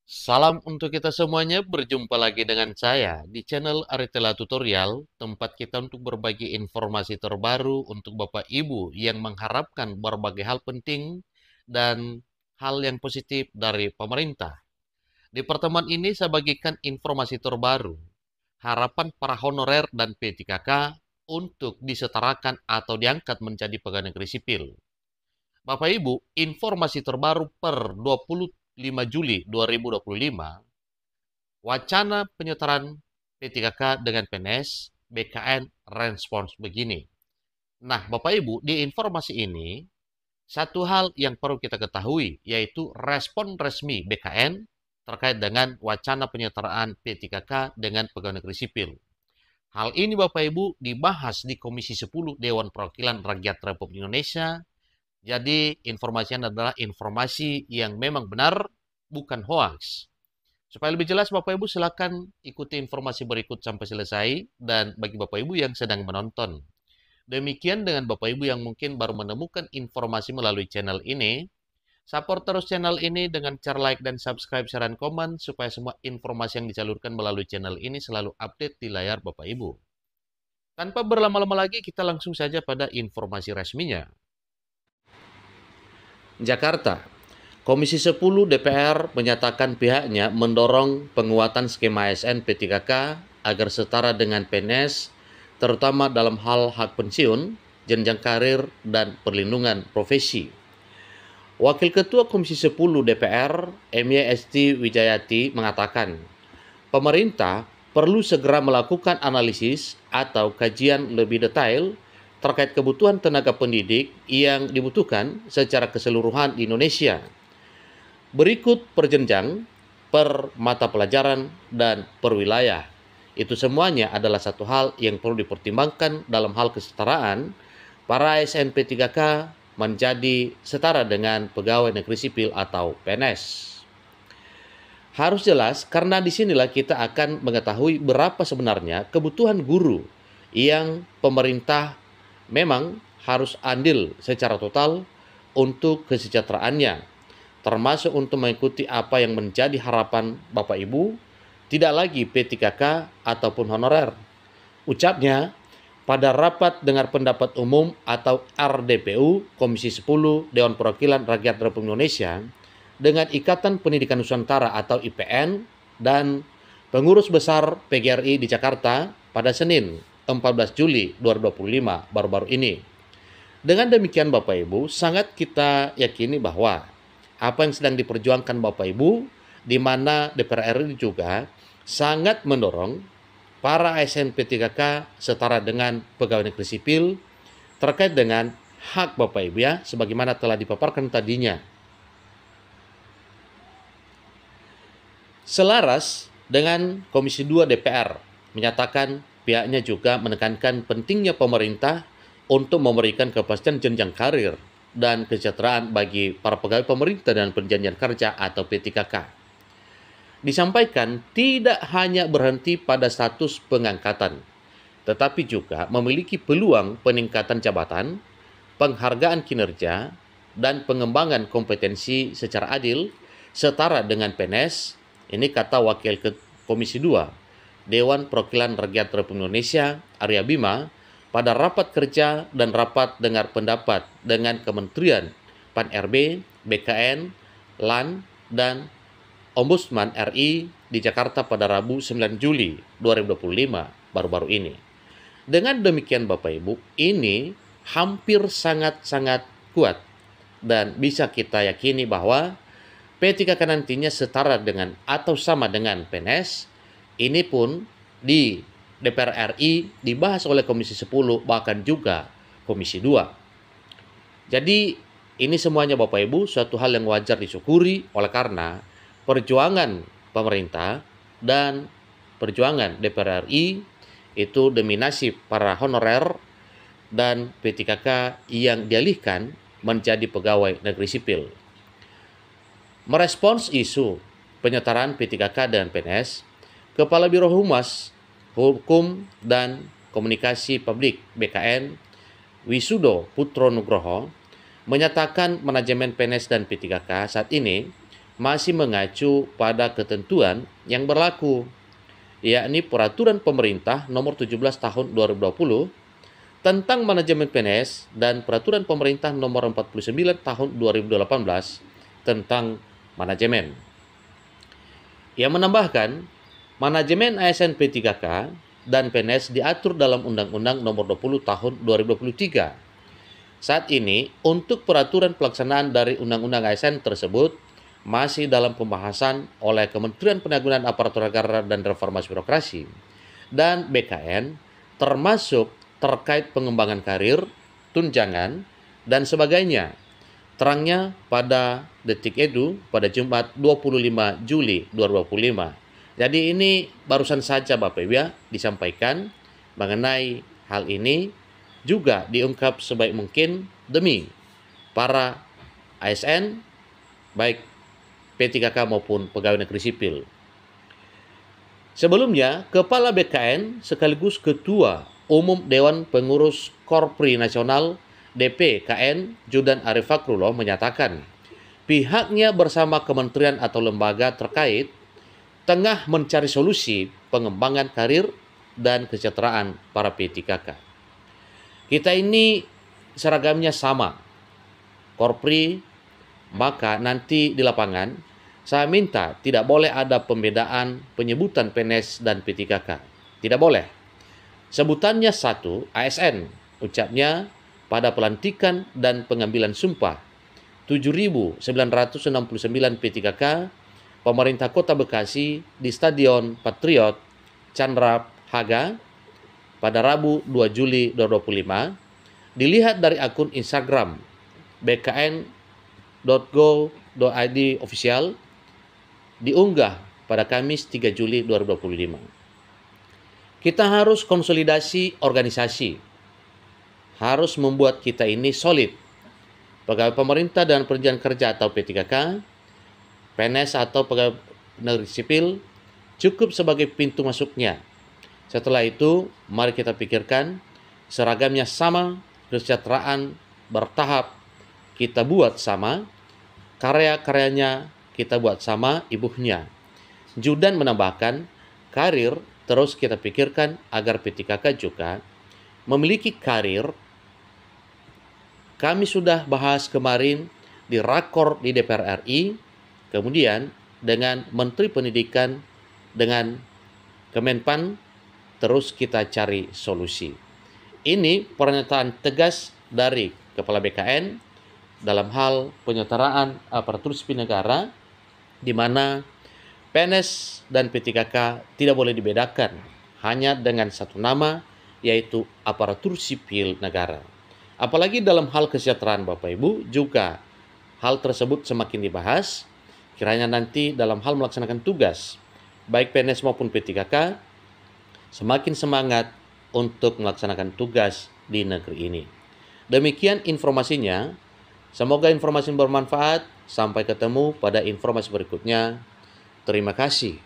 Salam untuk kita semuanya, berjumpa lagi dengan saya di channel Aritela Tutorial, tempat kita untuk berbagi informasi terbaru untuk Bapak Ibu yang mengharapkan berbagai hal penting dan hal yang positif dari pemerintah. Di pertemuan ini saya bagikan informasi terbaru, harapan para honorer dan P3K untuk disetarakan atau diangkat menjadi pegawai negeri sipil. Bapak Ibu, informasi terbaru per 25 Juli 2025, wacana penyetaraan P3K dengan PNS, BKN respons begini. Nah, Bapak Ibu, di informasi ini, satu hal yang perlu kita ketahui, yaitu respon resmi BKN terkait dengan wacana penyetaraan P3K dengan pegawai negeri sipil. Hal ini Bapak Ibu dibahas di Komisi 10 Dewan Perwakilan Rakyat Republik Indonesia. Jadi informasinya adalah informasi yang memang benar, bukan hoax. Supaya lebih jelas Bapak Ibu silakan ikuti informasi berikut sampai selesai, dan bagi Bapak Ibu yang sedang menonton. Demikian dengan Bapak Ibu yang mungkin baru menemukan informasi melalui channel ini, support terus channel ini dengan cara like dan subscribe, share, dan komen supaya semua informasi yang disalurkan melalui channel ini selalu update di layar Bapak Ibu. Tanpa berlama-lama lagi, kita langsung saja pada informasi resminya. Jakarta, Komisi 10 DPR menyatakan pihaknya mendorong penguatan skema ASN P3K agar setara dengan PNS, terutama dalam hal hak pensiun, jenjang karir, dan perlindungan profesi. Wakil Ketua Komisi 10 DPR, MY Wijayati, mengatakan, pemerintah perlu segera melakukan analisis atau kajian lebih detail terkait kebutuhan tenaga pendidik yang dibutuhkan secara keseluruhan di Indonesia. Berikut perjenjang, per mata pelajaran, dan per wilayah. Itu semuanya adalah satu hal yang perlu dipertimbangkan dalam hal kesetaraan. Para ASN P3K menjadi setara dengan pegawai negeri sipil atau PNS. Harus jelas karena disinilah kita akan mengetahui berapa sebenarnya kebutuhan guru yang pemerintah memang harus andil secara total untuk kesejahteraannya, termasuk untuk mengikuti apa yang menjadi harapan Bapak Ibu, tidak lagi P3K ataupun honorer. Ucapnya pada rapat dengar pendapat umum atau RDPU Komisi 10 Dewan Perwakilan Rakyat Republik Indonesia dengan Ikatan Pendidikan Nusantara atau IPN dan pengurus besar PGRI di Jakarta pada Senin 14 Juli 2025 baru-baru ini. Dengan demikian Bapak Ibu, sangat kita yakini bahwa apa yang sedang diperjuangkan Bapak Ibu, di mana DPR RI juga sangat mendorong para ASN P3K setara dengan pegawai negeri sipil terkait dengan hak Bapak Ibu ya, sebagaimana telah dipaparkan tadinya. Selaras dengan Komisi 2 DPR menyatakan pihaknya juga menekankan pentingnya pemerintah untuk memberikan kepastian jenjang karir dan kesejahteraan bagi para pegawai pemerintah dan perjanjian kerja atau P3K. Disampaikan tidak hanya berhenti pada status pengangkatan, tetapi juga memiliki peluang peningkatan jabatan, penghargaan kinerja, dan pengembangan kompetensi secara adil, setara dengan PNS. Ini kata Wakil Komisi 2 Dewan Perwakilan Rakyat Republik Indonesia, Arya Bima, pada rapat kerja dan rapat dengar pendapat dengan Kementerian PAN-RB, BKN, LAN, dan Ombudsman RI di Jakarta pada Rabu 9 Juli 2025 baru-baru ini. Dengan demikian Bapak Ibu, ini hampir sangat-sangat kuat dan bisa kita yakini bahwa P3K nantinya setara dengan atau sama dengan PNS. Ini pun di DPR RI dibahas oleh Komisi 10 bahkan juga Komisi 2. Jadi ini semuanya Bapak Ibu suatu hal yang wajar disyukuri oleh karena perjuangan pemerintah dan perjuangan DPR RI itu demi nasib para honorer dan P3K yang dialihkan menjadi pegawai negeri sipil. Merespons isu penyetaraan P3K dan PNS, Kepala Biro Humas, Hukum dan Komunikasi Publik BKN, Wisudo Putro Nugroho, menyatakan manajemen PNS dan P3K saat ini masih mengacu pada ketentuan yang berlaku, yakni Peraturan Pemerintah Nomor 17 Tahun 2020 tentang manajemen PNS dan Peraturan Pemerintah Nomor 49 Tahun 2018 tentang manajemen. Ia menambahkan, manajemen ASN P3K dan PNS diatur dalam Undang-Undang Nomor 20 Tahun 2023. Saat ini, untuk peraturan pelaksanaan dari Undang-Undang ASN tersebut masih dalam pembahasan oleh Kementerian Penanggulangan Aparatur Negara dan Reformasi Birokrasi dan BKN, termasuk terkait pengembangan karir, tunjangan, dan sebagainya. Terangnya pada Detik Edu pada Jumat 25 Juli 2025. Jadi ini barusan saja Bapak Ibu ya disampaikan mengenai hal ini, juga diungkap sebaik mungkin demi para ASN baik P3K maupun pegawai negeri sipil. Sebelumnya, Kepala BKN sekaligus Ketua Umum Dewan Pengurus Korpri Nasional DPKN Judan Arif Fakrullah menyatakan pihaknya bersama kementerian atau lembaga terkait tengah mencari solusi pengembangan karir dan kesejahteraan para P3K. Kita ini seragamnya sama, Korpri, maka nanti di lapangan saya minta tidak boleh ada pembedaan penyebutan PNS dan P3K. Tidak boleh. Sebutannya satu, ASN, ucapnya pada pelantikan dan pengambilan sumpah 7.969 P3K pemerintah Kota Bekasi di Stadion Patriot Chandra Haga pada Rabu 2 Juli 2025, dilihat dari akun Instagram bkn.go.id official, diunggah pada Kamis 3 Juli 2025. Kita harus konsolidasi organisasi, harus membuat kita ini solid. Pegawai pemerintah dan perjanjian kerja atau P3K, PNS atau pegawai negeri sipil cukup sebagai pintu masuknya. Setelah itu, mari kita pikirkan seragamnya sama, kesejahteraan bertahap kita buat sama, karya-karyanya kita buat sama, ibunya. Judan menambahkan, karir terus kita pikirkan agar P3K juga memiliki karir. Kami sudah bahas kemarin di rakor di DPR RI, kemudian dengan Menteri Pendidikan, dengan Kemenpan, terus kita cari solusi. Ini pernyataan tegas dari Kepala BKN dalam hal penyelenggaraan aparatur sipil negara, di mana PNS dan P3K tidak boleh dibedakan hanya dengan satu nama, yaitu aparatur sipil negara. Apalagi dalam hal kesejahteraan Bapak Ibu, juga hal tersebut semakin dibahas, kiranya nanti dalam hal melaksanakan tugas, baik PNS maupun P3K, semakin semangat untuk melaksanakan tugas di negeri ini. Demikian informasinya. Semoga informasi bermanfaat. Sampai ketemu pada informasi berikutnya. Terima kasih.